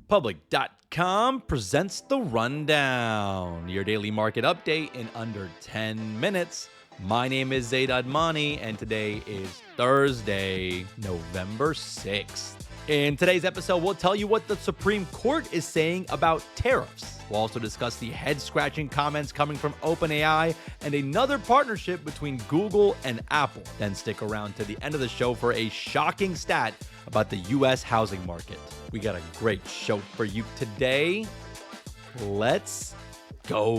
Public.com presents The Rundown, your daily market update in under 10 minutes. My name is Zaid Admani, and today is Thursday, November 6th. In today's episode, we'll tell you what the Supreme Court is saying about tariffs. We'll also discuss the head-scratching comments coming from OpenAI and another partnership between Google and Apple. Then stick around to the end of the show for a shocking stat about the U.S. housing market. We got a great show for you today. Let's go.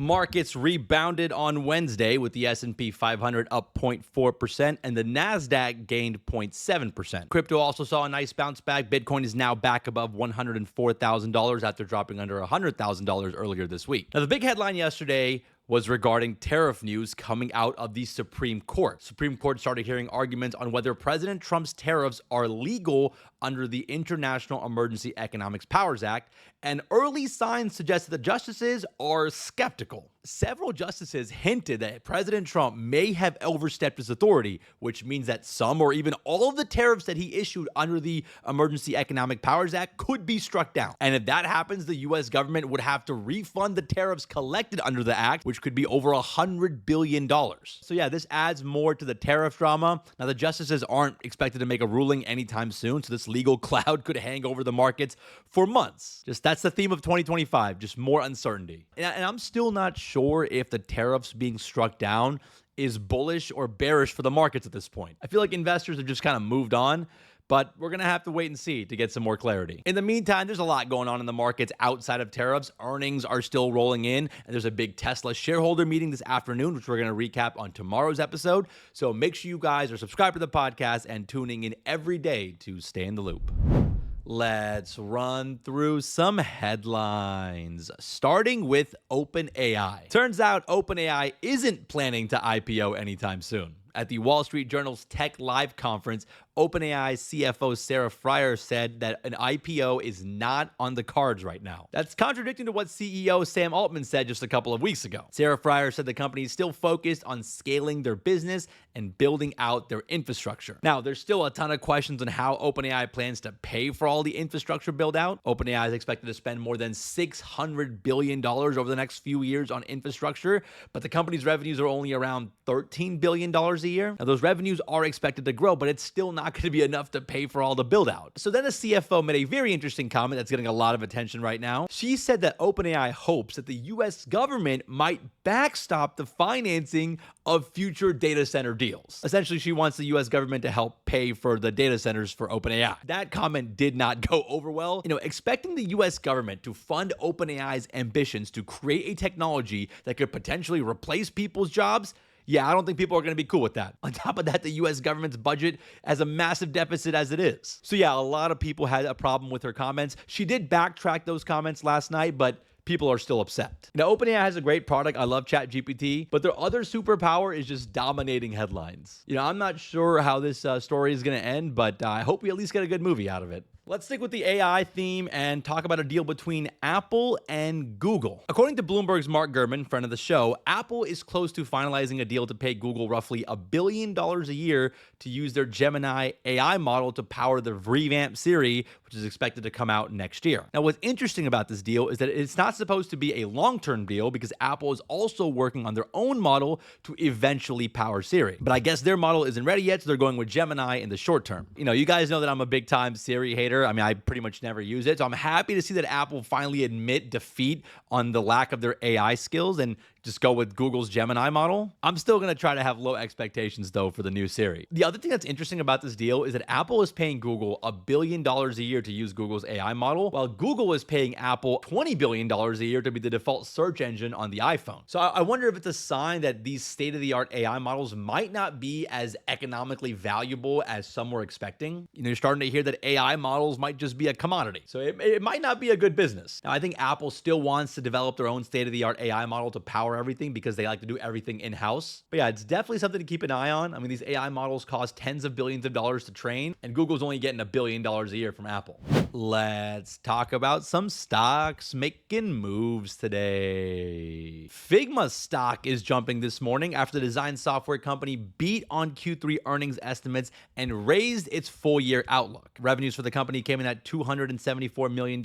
Markets rebounded on Wednesday with the S&P 500 up 0.4% and the NASDAQ gained 0.7%. Crypto also saw a nice bounce back. Bitcoin is now back above $104,000 after dropping under $100,000 earlier this week. Now, the big headline yesterday was regarding tariff news coming out of the Supreme Court. Supreme Court started hearing arguments on whether President Trump's tariffs are legal under the International Emergency Economics Powers Act, and early signs suggest that the justices are skeptical. Several justices hinted that President Trump may have overstepped his authority, which means that some or even all of the tariffs that he issued under the Emergency Economic Powers Act could be struck down. And if that happens, the U.S. government would have to refund the tariffs collected under the act, which could be over $100 billion. So yeah, this adds more to the tariff drama. Now, the justices aren't expected to make a ruling anytime soon, so this legal cloud could hang over the markets for months. That's the theme of 2025, just more uncertainty. And I'm still not sure if the tariffs being struck down is bullish or bearish for the markets at this point. I feel like investors have just kind of moved on, but we're going to have to wait and see to get some more clarity. In the meantime, there's a lot going on in the markets outside of tariffs. Earnings are still rolling in, and there's a big Tesla shareholder meeting this afternoon, which we're going to recap on tomorrow's episode. So make sure you guys are subscribed to the podcast and tuning in every day to stay in the loop. Let's run through some headlines, starting with OpenAI. Turns out OpenAI isn't planning to IPO anytime soon. At the Wall Street Journal's Tech Live conference, OpenAI's CFO Sarah Friar said that an IPO is not on the cards right now. That's contradicting to what CEO Sam Altman said just a couple of weeks ago. Sarah Friar said the company is still focused on scaling their business and building out their infrastructure. Now, there's still a ton of questions on how OpenAI plans to pay for all the infrastructure build out. OpenAI is expected to spend more than $600 billion over the next few years on infrastructure, but the company's revenues are only around $13 billion a year. Now, those revenues are expected to grow, but it's still not going to be enough to pay for all the build out. So then the CFO made a very interesting comment that's getting a lot of attention right now. She said that OpenAI hopes that the US government might backstop the financing of future data center deals. Essentially, she wants the US government to help pay for the data centers for OpenAI. That comment did not go over well. Expecting the US government to fund OpenAI's ambitions to create a technology that could potentially replace people's jobs, yeah, I don't think people are going to be cool with that. On top of that, the U.S. government's budget has a massive deficit as it is. So yeah, a lot of people had a problem with her comments. She did backtrack those comments last night, but people are still upset. Now, OpenAI has a great product. I love ChatGPT, but their other superpower is just dominating headlines. I'm not sure how this story is going to end, but I hope we at least get a good movie out of it. Let's stick with the AI theme and talk about a deal between Apple and Google. According to Bloomberg's Mark Gurman, friend of the show, Apple is close to finalizing a deal to pay Google roughly $1 billion a year to use their Gemini AI model to power the revamped Siri, which is expected to come out next year. Now, what's interesting about this deal is that it's not supposed to be a long-term deal because Apple is also working on their own model to eventually power Siri. But I guess their model isn't ready yet, so they're going with Gemini in the short term. You guys know that I'm a big-time Siri hater. I mean, I pretty much never use it. So I'm happy to see that Apple finally admit defeat on the lack of their AI skills and just go with Google's Gemini model. I'm still going to try to have low expectations, though, for the new Siri. The other thing that's interesting about this deal is that Apple is paying Google $1 billion a year to use Google's AI model, while Google is paying Apple $20 billion a year to be the default search engine on the iPhone. So I wonder if it's a sign that these state-of-the-art AI models might not be as economically valuable as some were expecting. You're starting to hear that AI models might just be a commodity. So it might not be a good business. Now, I think Apple still wants to develop their own state-of-the-art AI model to power power everything because they like to do everything in-house. But yeah, it's definitely something to keep an eye on. I mean, these AI models cost tens of billions of dollars to train, and Google's only getting $1 billion a year from Apple. Let's talk about some stocks making moves today. Figma stock is jumping this morning after the design software company beat on Q3 earnings estimates and raised its full-year outlook. Revenues for the company came in at $274 million,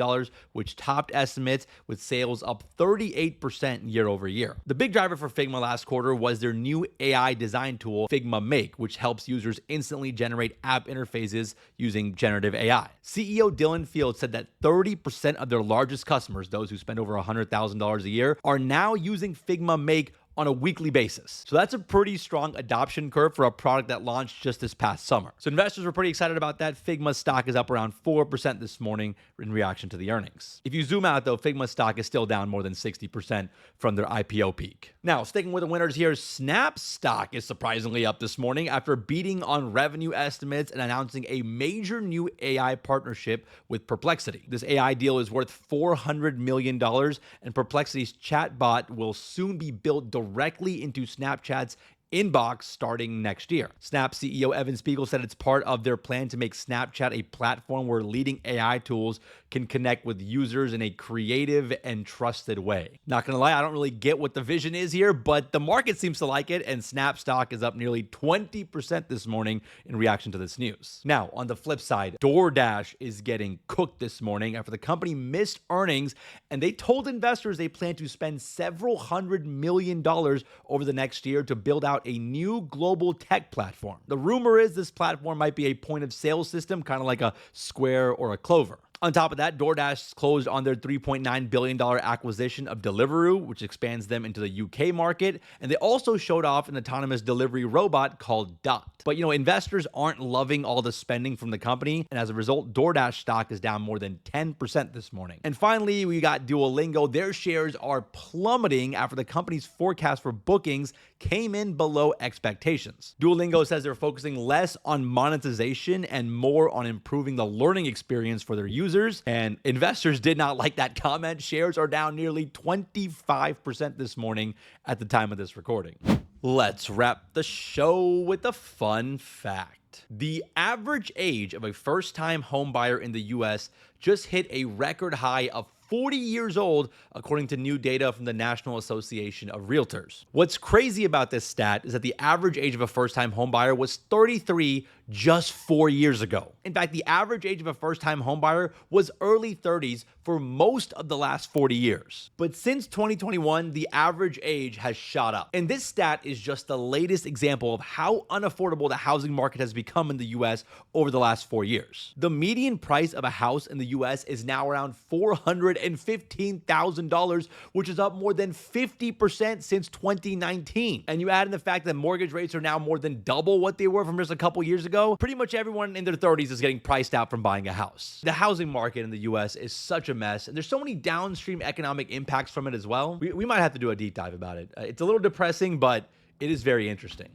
which topped estimates, with sales up 38% year over year. The big driver for Figma last quarter was their new AI design tool, Figma Make, which helps users instantly generate app interfaces using generative AI. CEO Dylan Field said that 30% of their largest customers, those who spend over $100,000 a year, are now using Figma Make on a weekly basis. So that's a pretty strong adoption curve for a product that launched just this past summer. So investors were pretty excited about that. Figma stock is up around 4% this morning in reaction to the earnings. If you zoom out though, Figma stock is still down more than 60% from their IPO peak. Now, sticking with the winners here, Snap stock is surprisingly up this morning after beating on revenue estimates and announcing a major new AI partnership with Perplexity. This AI deal is worth $400 million, and Perplexity's chatbot will soon be built directly into Snapchat's inbox starting next year. Snap CEO Evan Spiegel said it's part of their plan to make Snapchat a platform where leading AI tools can connect with users in a creative and trusted way. Not gonna lie, I don't really get what the vision is here, but the market seems to like it, and Snap stock is up nearly 20% this morning in reaction to this news. Now, on the flip side, DoorDash is getting cooked this morning after the company missed earnings, and they told investors they plan to spend several $100 million over the next year to build out a new global tech platform. The rumor is this platform might be a point of sale system, kind of like a Square or a Clover. On top of that, DoorDash closed on their $3.9 billion acquisition of Deliveroo, which expands them into the UK market. And they also showed off an autonomous delivery robot called Dot. But, investors aren't loving all the spending from the company. And as a result, DoorDash stock is down more than 10% this morning. And finally, we got Duolingo. Their shares are plummeting after the company's forecast for bookings came in below expectations. Duolingo says they're focusing less on monetization and more on improving the learning experience for their users. And investors did not like that comment. Shares are down nearly 25% this morning at the time of this recording. Let's wrap the show with a fun fact. The average age of a first-time homebuyer in the US just hit a record high of 40 years old, according to new data from the National Association of Realtors. What's crazy about this stat is that the average age of a first-time homebuyer was 33 just 4 years ago. In fact, the average age of a first-time homebuyer was early 30s for most of the last 40 years. But since 2021, the average age has shot up. And this stat is just the latest example of how unaffordable the housing market has become in the US over the last 4 years. The median price of a house in the US is now around $415,000, which is up more than 50% since 2019. And you add in the fact that mortgage rates are now more than double what they were from just a couple years ago, pretty much everyone in their 30s is getting priced out from buying a house. The housing market in the US is such a mess, and there's so many downstream economic impacts from it as well. We might have to do a deep dive about it. It's a little depressing, but it is very interesting.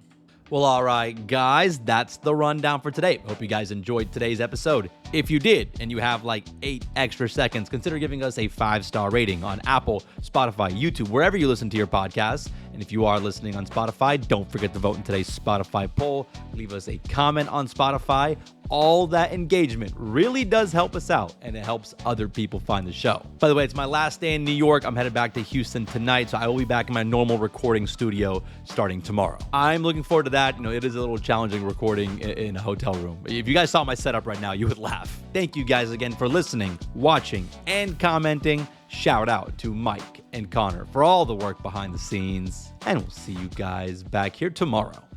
Well, all right, guys, that's the rundown for today. Hope you guys enjoyed today's episode. If you did, and you have like 8 extra seconds, consider giving us a 5-star rating on Apple, Spotify, YouTube, wherever you listen to your podcasts. And if you are listening on Spotify, don't forget to vote in today's Spotify poll. Leave us a comment on Spotify. All that engagement really does help us out, and it helps other people find the show. By the way, it's my last day in New York. I'm headed back to Houston tonight, so I will be back in my normal recording studio starting tomorrow. I'm looking forward to that. It is a little challenging recording in a hotel room. If you guys saw my setup right now, you would laugh. Thank you guys again for listening, watching, and commenting. Shout out to Mike and Connor for all the work behind the scenes, and we'll see you guys back here tomorrow.